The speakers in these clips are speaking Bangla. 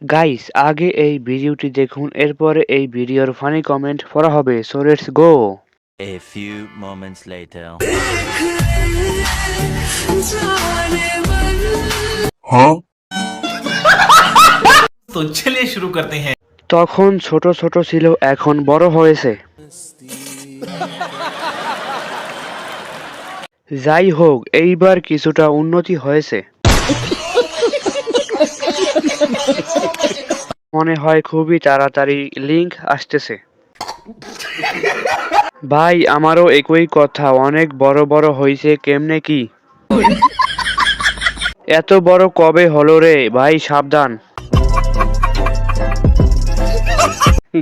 গাইস আগে এই ভিডিওটি দেখুন এরপরে এই ভিডিওর ফানি কমেন্ট পড়া হবে so let's go. A few moments later. तो चलिए शुरू करते हैं। তখন ছোট ছোট ছিল এখন বড় হয়েছে। যাই হোক এইবার কিছুটা উন্নতি হয়েছে। মনে হয় খুবই তাড়াতাড়ি লিংক আসতেছে। ভাই আমারও একই কথা, অনেক বড় বড় হইছে কেমনে কি? এত বড় কবে হলো রে ভাই, সাবধান।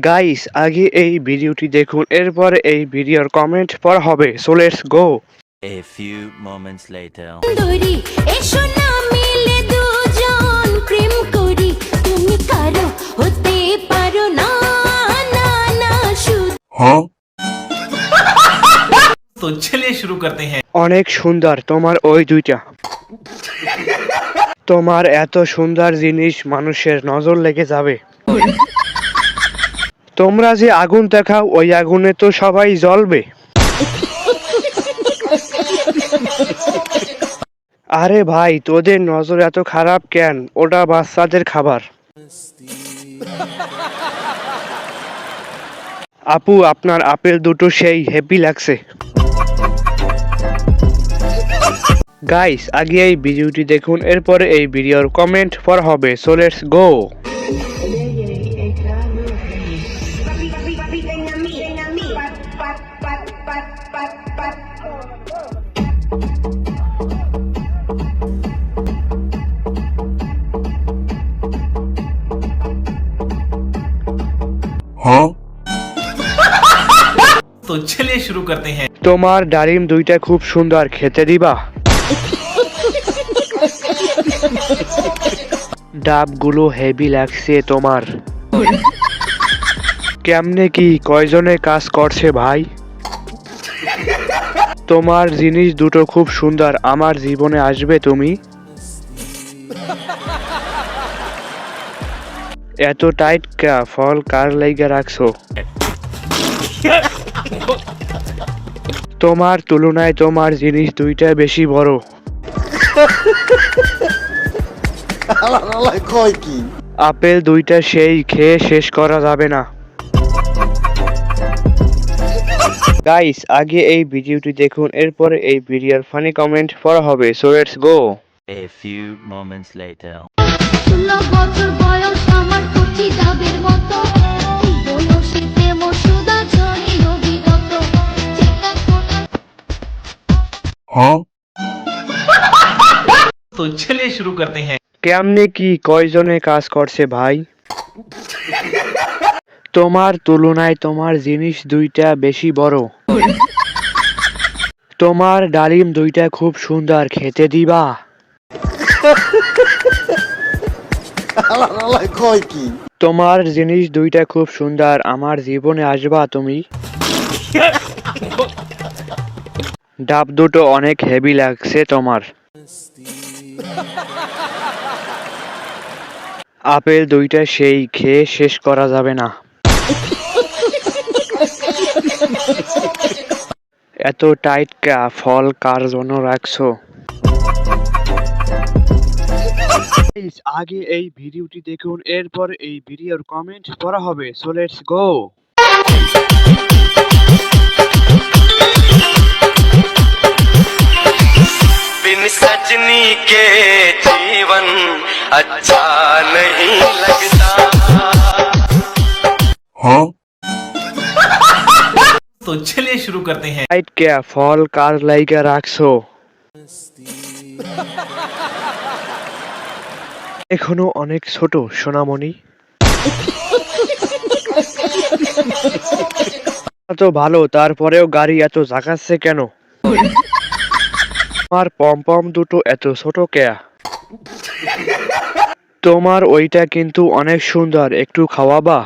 গাইস আগে এই ভিডিওটি দেখুন এরপরে এই ভিডিওর কমেন্ট পড়া হবে so let's go. A few moments later. সুন্দরী এসো না মিলে দুজন প্রেম করি, তুমি কারো হতে পারো না না না শুধু। तो चलिए शुरू करते हैं। অনেক সুন্দর তোমার ওই দুইটা। তোমার এত সুন্দর জিনিস মানুষের নজর লেগে যাবে। তোমরা যে আগুন দেখাও ওই আগুনে তো সবাই জ্বলবে। আরে ভাই তোদের নজর এত খারাপ কেন? ওটা বাচ্চাদের খাবার। আপু আপনার আপেল দুটো সেই হ্যাপি লাগছে। গাইস আগে এই ভিডিওটি দেখুন এরপরে এই ভিডিওর কমেন্ট পড়া হবে সো লেটস গো। तो चलिए शुरू करते हैं। তোমার ডালিম দুইটা খুব সুন্দর, খেতে দিবা? ডাবগুলো হেভি লাগছে তোমার। কেমনে কি কয়জনে কাজ করছে ভাই? তোমার জিনিস দুটো খুব সুন্দর, আমার জীবনে আসবে তুমি? এত টাইট কা ফল কার লাইগা রাখছো? তোমার তুলনায় তোমার জিনিস দুইটা বেশি বড়। আপেল দুইটা সেই খেয়ে শেষ করা যাবে না। গাইস আগে এই ভিডিওটি দেখুন এরপরে এই ভিডিওর ফানি কমেন্ট পড়া হবে so let's go. A few moments later. 16 বছর বয়স আমার কচি ডাবের মতো, বয়সেতে মসুদা ঝরি অভিগত চেকা কোনা। तो चलिए शुरू करते हैं। কেমনে কি কয়জনে কাজ করছে ভাই? তোমার তুলনায় তোমার জিনিস দুইটা বেশি বড়। তোমার ডালিম দুইটা খুব সুন্দর, খেতে দিবা? তোমার জিনিস দুইটা খুব সুন্দর, আমার জীবনে আসবা তুমি? ডাব দুটো অনেক হেভি লাগছে তোমার। আপেল দুইটা সেই খেয়ে শেষ করা যাবে না। এত টাইট কা ফল কার জন্য রাখছো? আগে এই ভিডিওটি দেখুন এরপর এই ভিডিওর কমেন্ট পড়া হবে সো লেটস গো। बिन सजनी के जीवन अच्छा नहीं लगता। तो चलिए शुरू करते हैं। টাইট কা ফল কার লাইগা রাখছো? এখনো অনেক ছোট সোনামণি। তো ভালো তারপরেও গাড়ি এত জাগাচ্ছে কেন? তোমার পমপম দুটো এত ছোট কেয়া? তোমার ওইটা কিন্তু অনেক সুন্দর, একটু খাওয়াবা?